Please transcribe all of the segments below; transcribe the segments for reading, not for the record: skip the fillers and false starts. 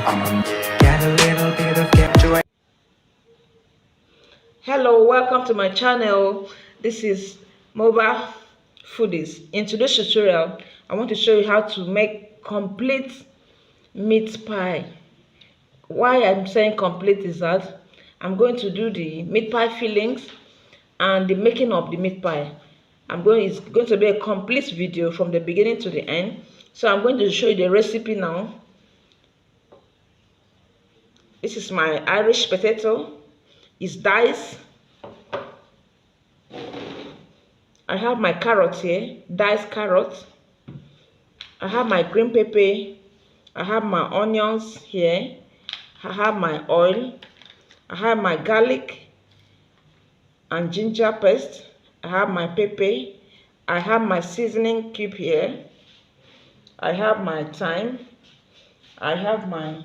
Get a little bit of get joy. Hello, welcome to my channel. This is Mobile Foodies. In today's tutorial, I want to show you how to make complete meat pie. Why I'm saying complete is that I'm going to do the meat pie fillings and the making of the meat pie. It's going to be a complete video from the beginning to the end. So I'm going to show you the recipe now. This is my Irish potato. It's diced. I have my carrot here, diced carrot. I have my green pepper. I have my onions here. I have my oil. I have my garlic and ginger paste. I have my pepper. I have my seasoning cube here. I have my thyme. I have my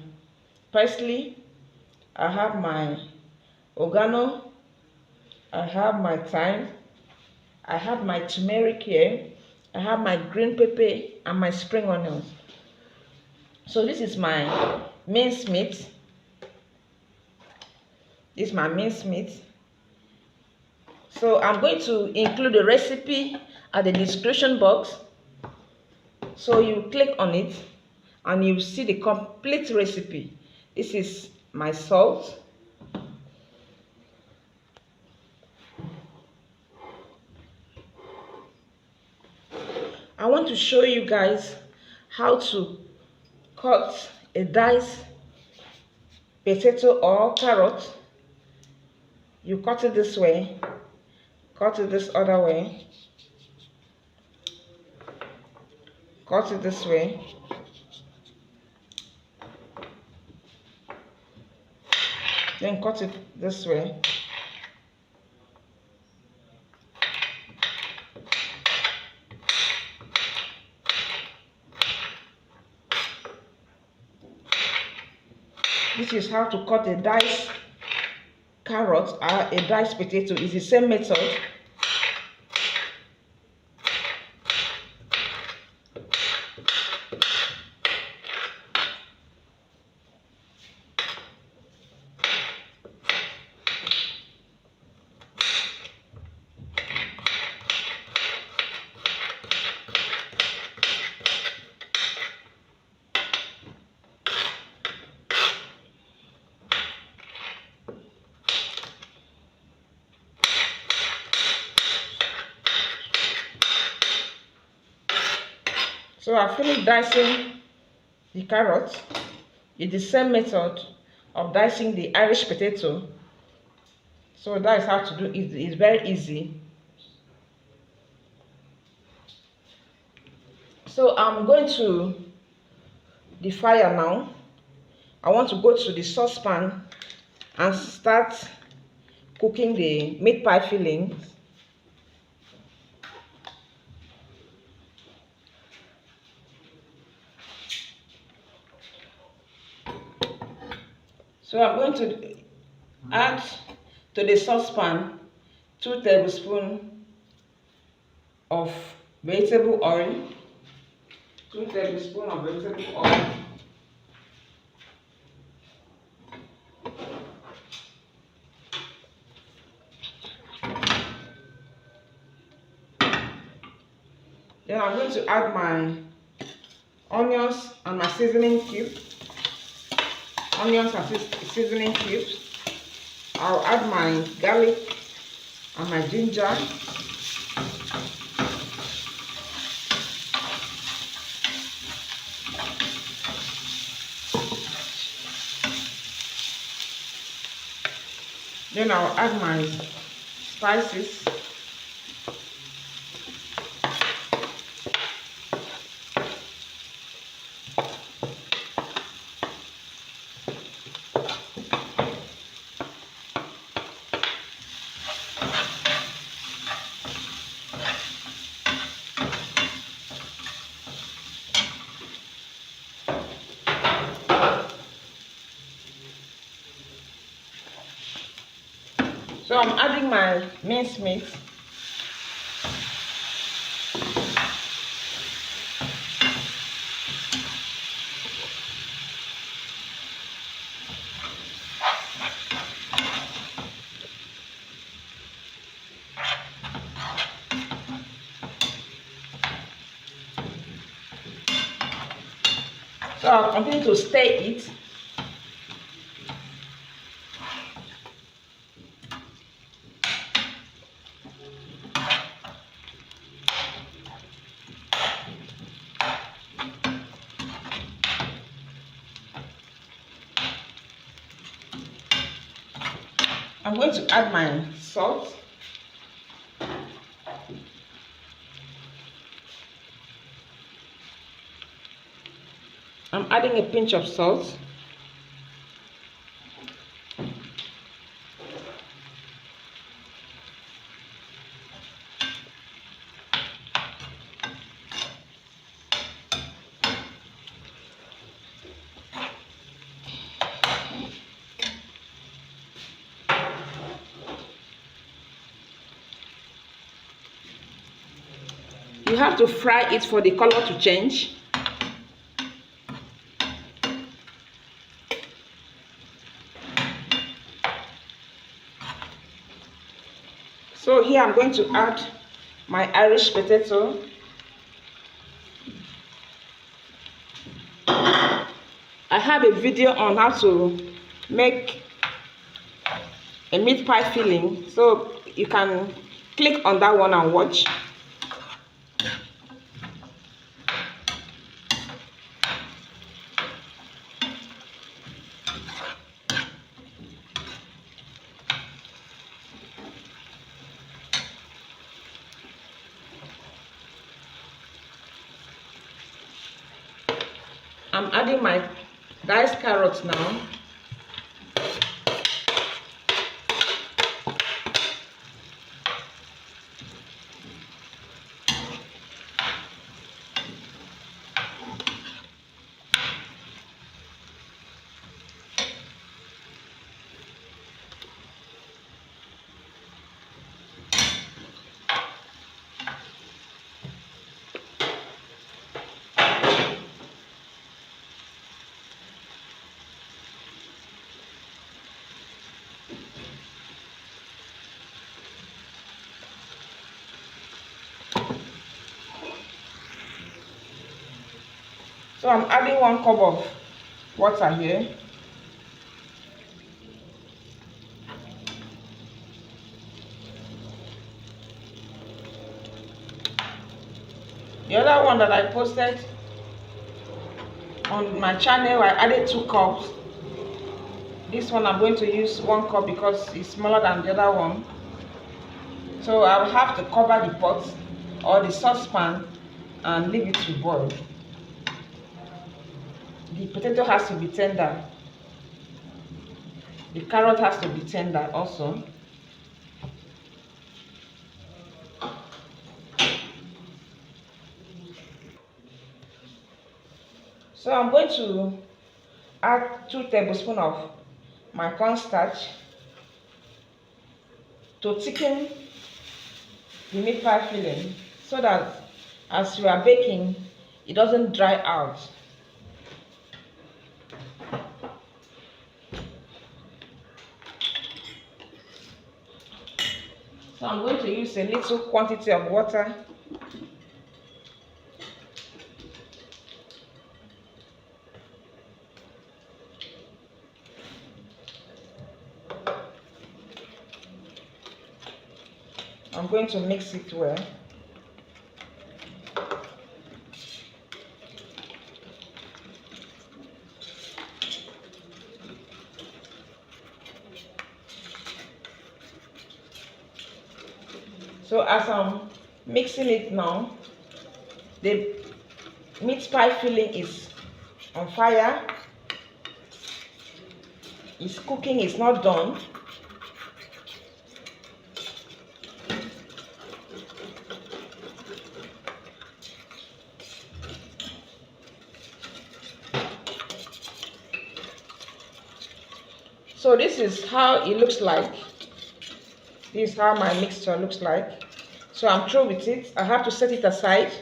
parsley. I have my oregano. I have my thyme. I have my turmeric here. I have my green pepper and my spring onions. So this is my minced meat. This is my minced meat. So I'm going to include the recipe at the description box. So you click on it and you see the complete recipe. This is my salt. I want to show you guys how to cut a diced potato or carrot. You cut it this way, cut it this other way, cut it this way, then cut it this way. This is how to cut a diced carrot or a diced potato. It's the same method. So I finished dicing the carrot. It's the same method of dicing the Irish potato. So that is how to do it. It's very easy. So I'm going to the fire now. I want to go to the saucepan and start cooking the meat pie filling. So I'm going to add to the saucepan 2 tablespoons of vegetable oil. 2 tablespoons of vegetable oil. Then I'm going to add my onions and my seasoning cube. Onions and seasoning cubes. I'll add my garlic and my ginger. Then I'll add my spices. So I'm adding my minced meat. So I'll continue to stir it. I'm going to add my salt. I'm adding a pinch of salt. You have to fry it for the color to change. So here I'm going to add my Irish potato. I have a video on how to make a meat pie filling, so you can click on that one and watch. I'm adding my diced carrots now. So I'm adding 1 cup of water here. The other one that I posted on my channel, I added 2 cups. This one I'm going to use 1 cup because it's smaller than the other one. So I'll have to cover the pot or the saucepan and leave it to boil. The potato has to be tender. The carrot has to be tender also. So I'm going to add 2 tablespoons of my cornstarch to thicken the meat pie filling, so that as you are baking, it doesn't dry out. So I'm going to use a little quantity of water. I'm going to mix it well. So as I'm mixing it now, the meat pie filling is on fire. It's cooking, it's not done. So this is how it looks like. This is how my mixture looks like. So I'm through with it. I have to set it aside.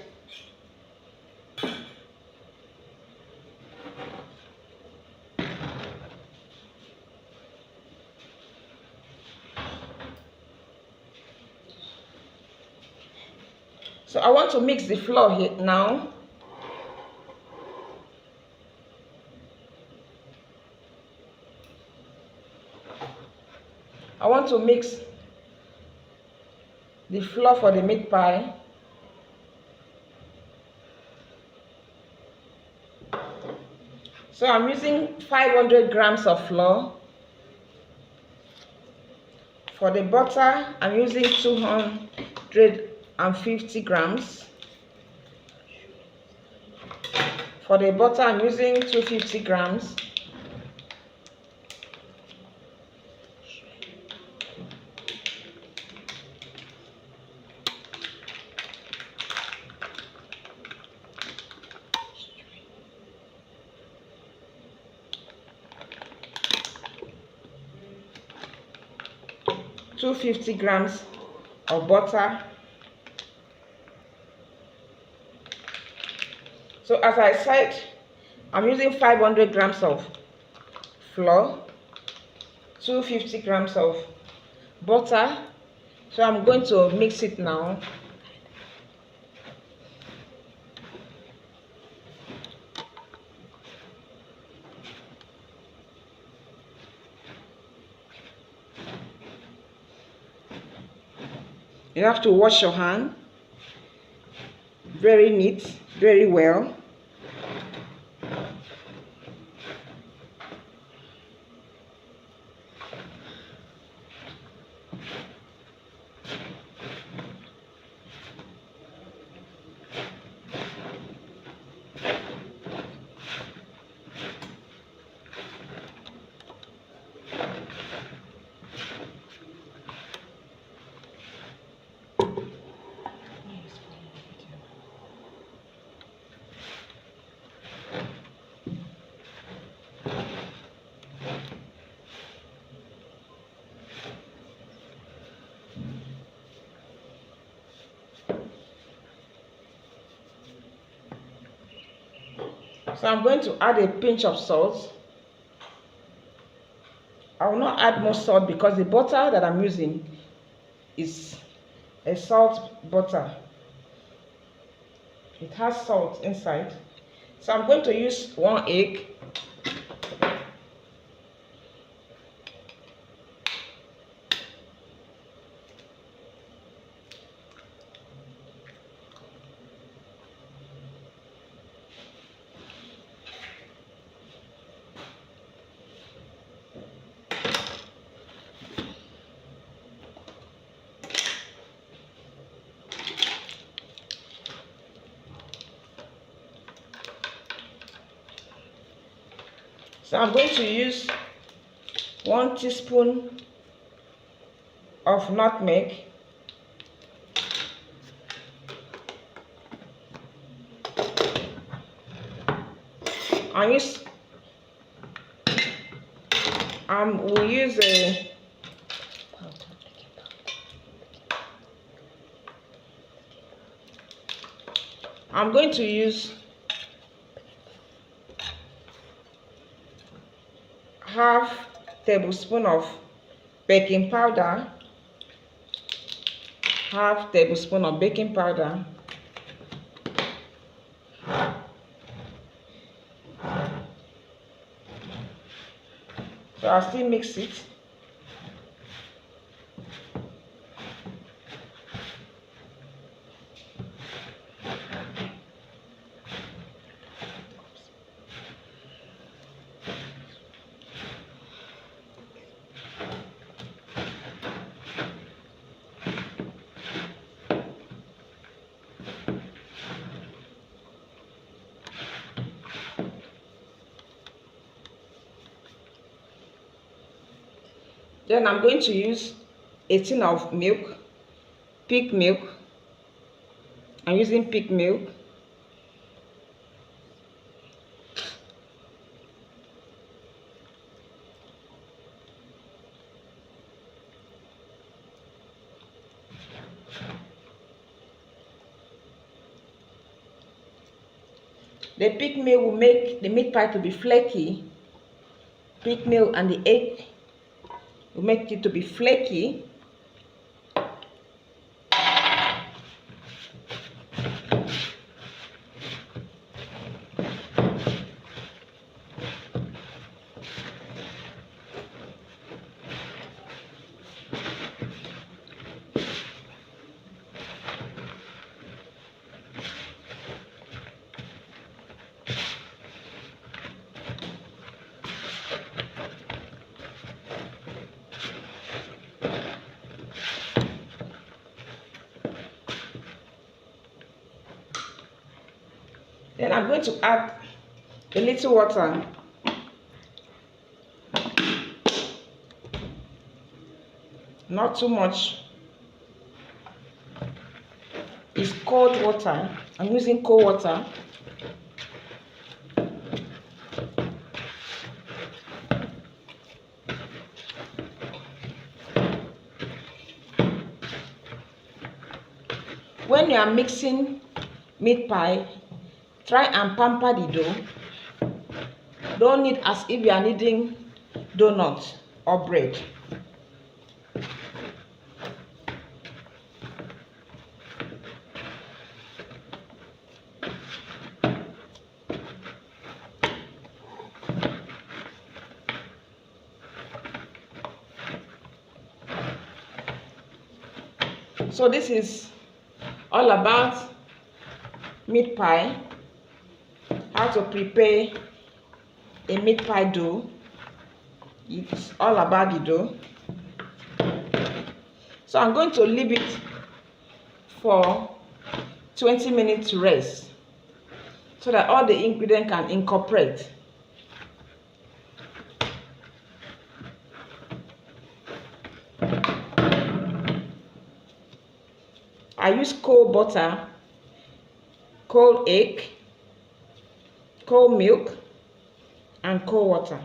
So I want to mix the flour here now. I want to mix the flour for the meat pie. So I'm using 500 grams of flour. For the butter, I'm using 250 grams. For the butter, I'm using 250 grams. $250 of butter. So as I said, I'm using 500 grams of flour, 250 grams of butter. So I'm going to mix it now. You have to wash your hand very neat, very well. So I'm going to add a pinch of salt. I will not add more salt because the butter that I'm using is a salt butter. It has salt inside. So I'm going to use 1 egg. So I'm going to use 1 teaspoon of nutmeg. We'll use a I'm going to use half tablespoon of baking powder, half tablespoon of baking powder, so I'll still mix it. Then I'm going to use a tin of milk, pig milk. I'm using pig milk. The pig milk will make the meat pie to be flaky. Pig milk and the egg will make it to be flaky. Then I'm going to add a little water. Not too much. It's cold water. I'm using cold water. When you are mixing meat pie, try and pamper the dough. Don't knead as if you are kneading donut or bread. So this is all about meat pie, how to prepare a meat pie dough. It's all about the dough. So I'm going to leave it for 20 minutes to rest so that all the ingredients can incorporate. I use cold butter, cold egg, cold milk, and cold water.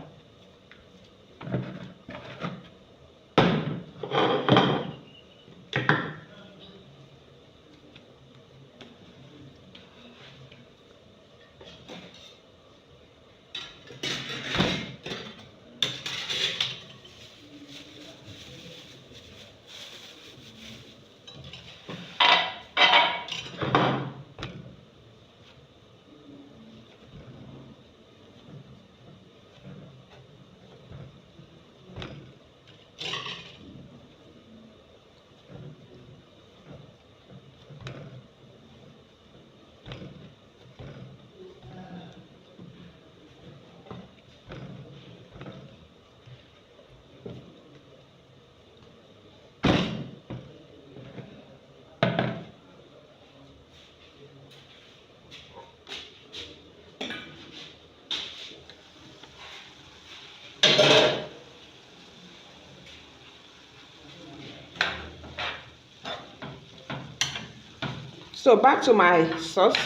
So back to my sauce.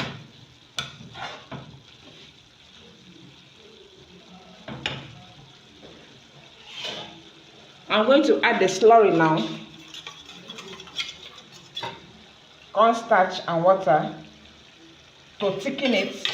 I'm going to add the slurry now. Cornstarch and water to thicken it.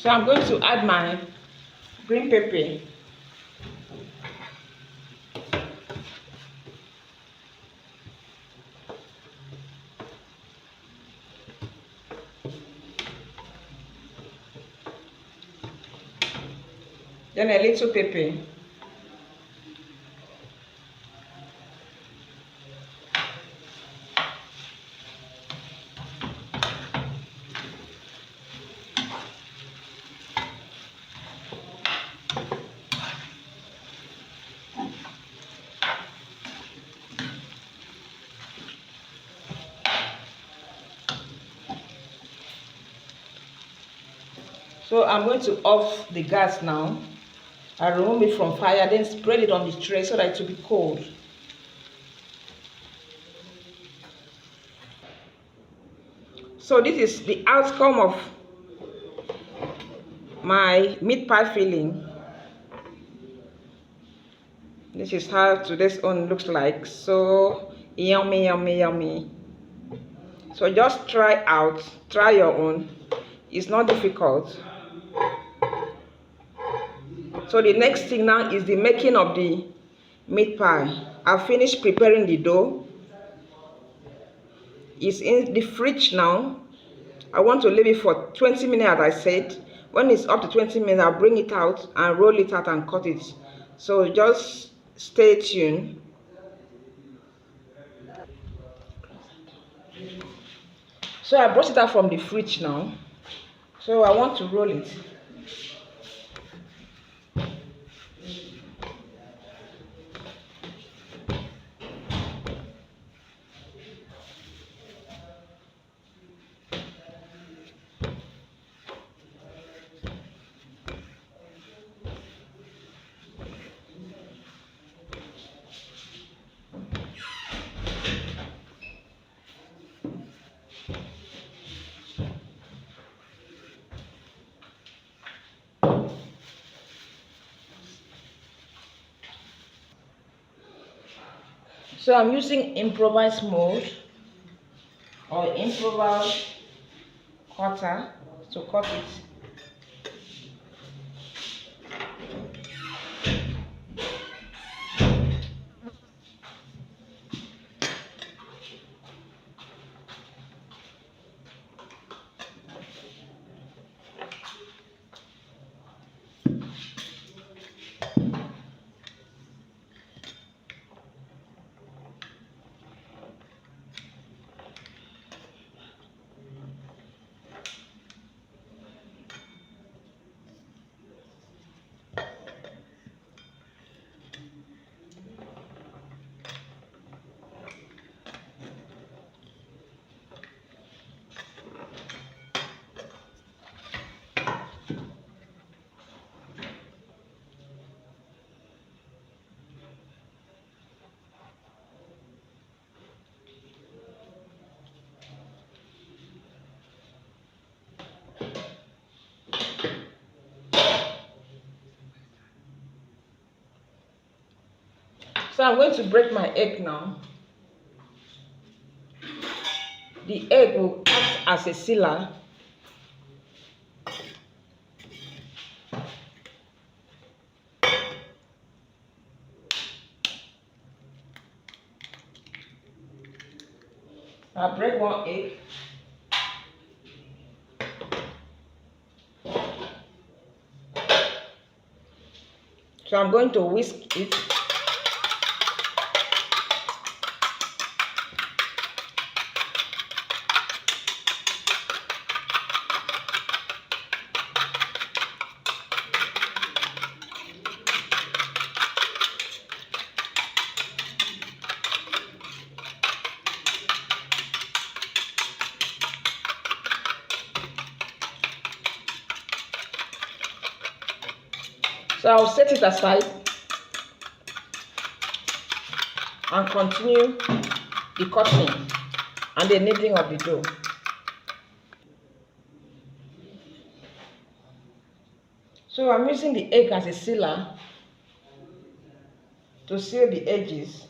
So I'm going to add my green pepper. Then a little pepper. So I'm going to off the gas now. I remove it from fire, then spread it on the tray so that it will be cold. So this is the outcome of my meat pie filling. This is how today's own looks like. So yummy, yummy, yummy. So just try your own. It's not difficult. So the next thing now is the making of the meat pie. I've finished preparing the dough. It's in the fridge now. I want to leave it for 20 minutes as I said. When it's up to 20 minutes, I'll bring it out and roll it out and cut it. So just stay tuned. So I brought it out from the fridge now. So I want to roll it. So I'm using improvised mold or improvised cutter to cut it. So I'm going to break my egg now. The egg will act as a sealer. I'll break one egg. So I'm going to whisk it. So I'll set it aside and continue the cutting and the kneading of the dough. So I'm using the egg as a sealer to seal the edges.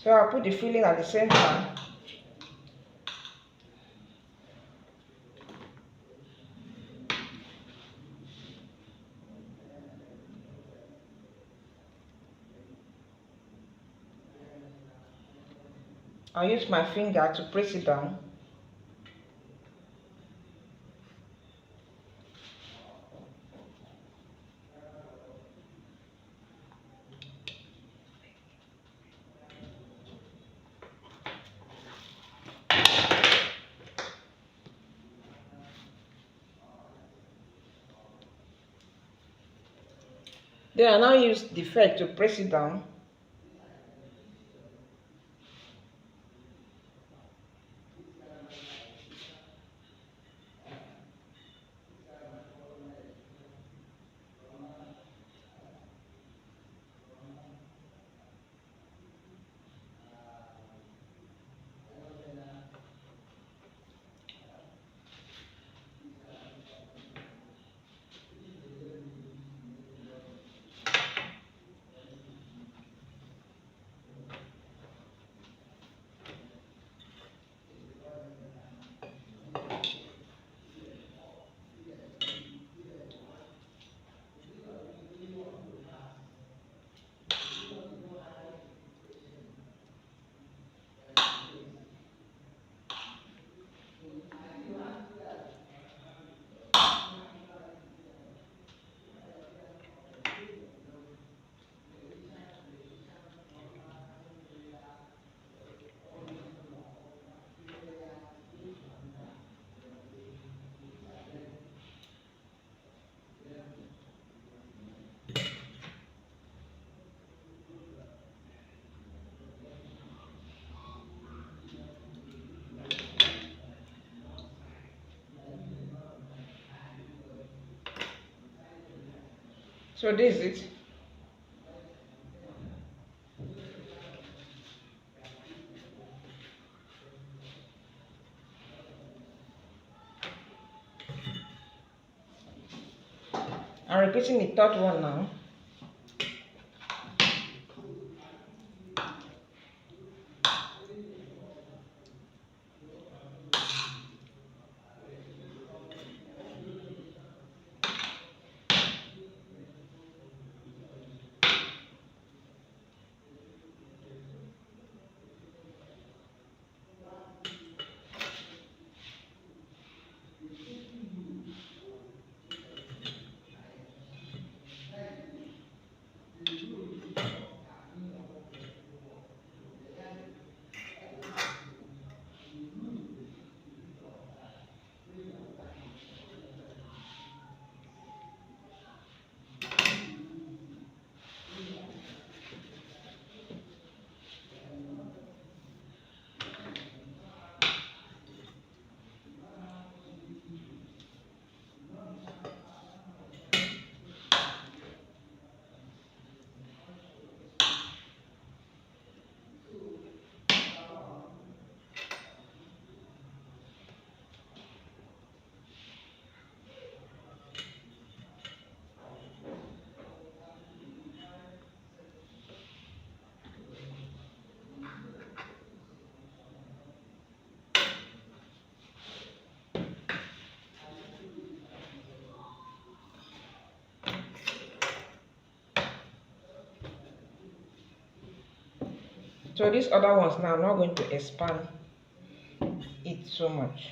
So I'll put the filling at the center. I'll use my finger to press it down. Then I now use the thread to press it down. So this is it. I'm repeating the third one now. So these other ones now, I'm not going to expand it so much.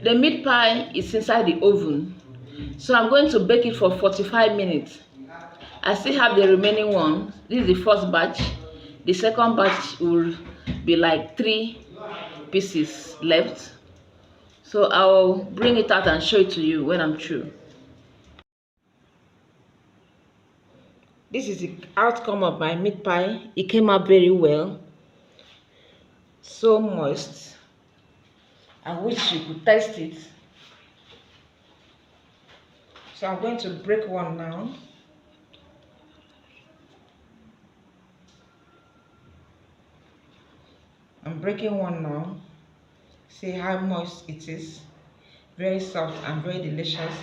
The meat pie is inside the oven, so I'm going to bake it for 45 minutes. I still have the remaining one. This is the first batch. The second batch will be like 3 pieces left. So I'll bring it out and show it to you when I'm through. This is the outcome of my meat pie. It came out very well. So moist. I wish you could taste it. So I'm going to break one now. I'm breaking one now. See how moist it is. Very soft and very delicious.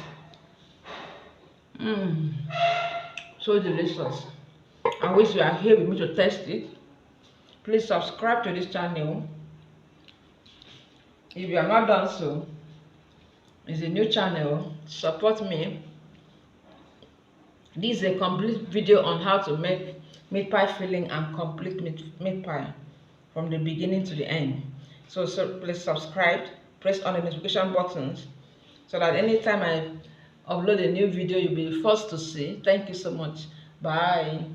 So delicious. I wish you are here with me to taste it. Please subscribe to this channel. If you have not done so, it's a new channel. Support me. This is a complete video on how to make meat pie filling and complete meat pie from the beginning to the end. So please subscribe, press on the notification buttons so that anytime I upload a new video, you'll be the first to see. Thank you so much. Bye.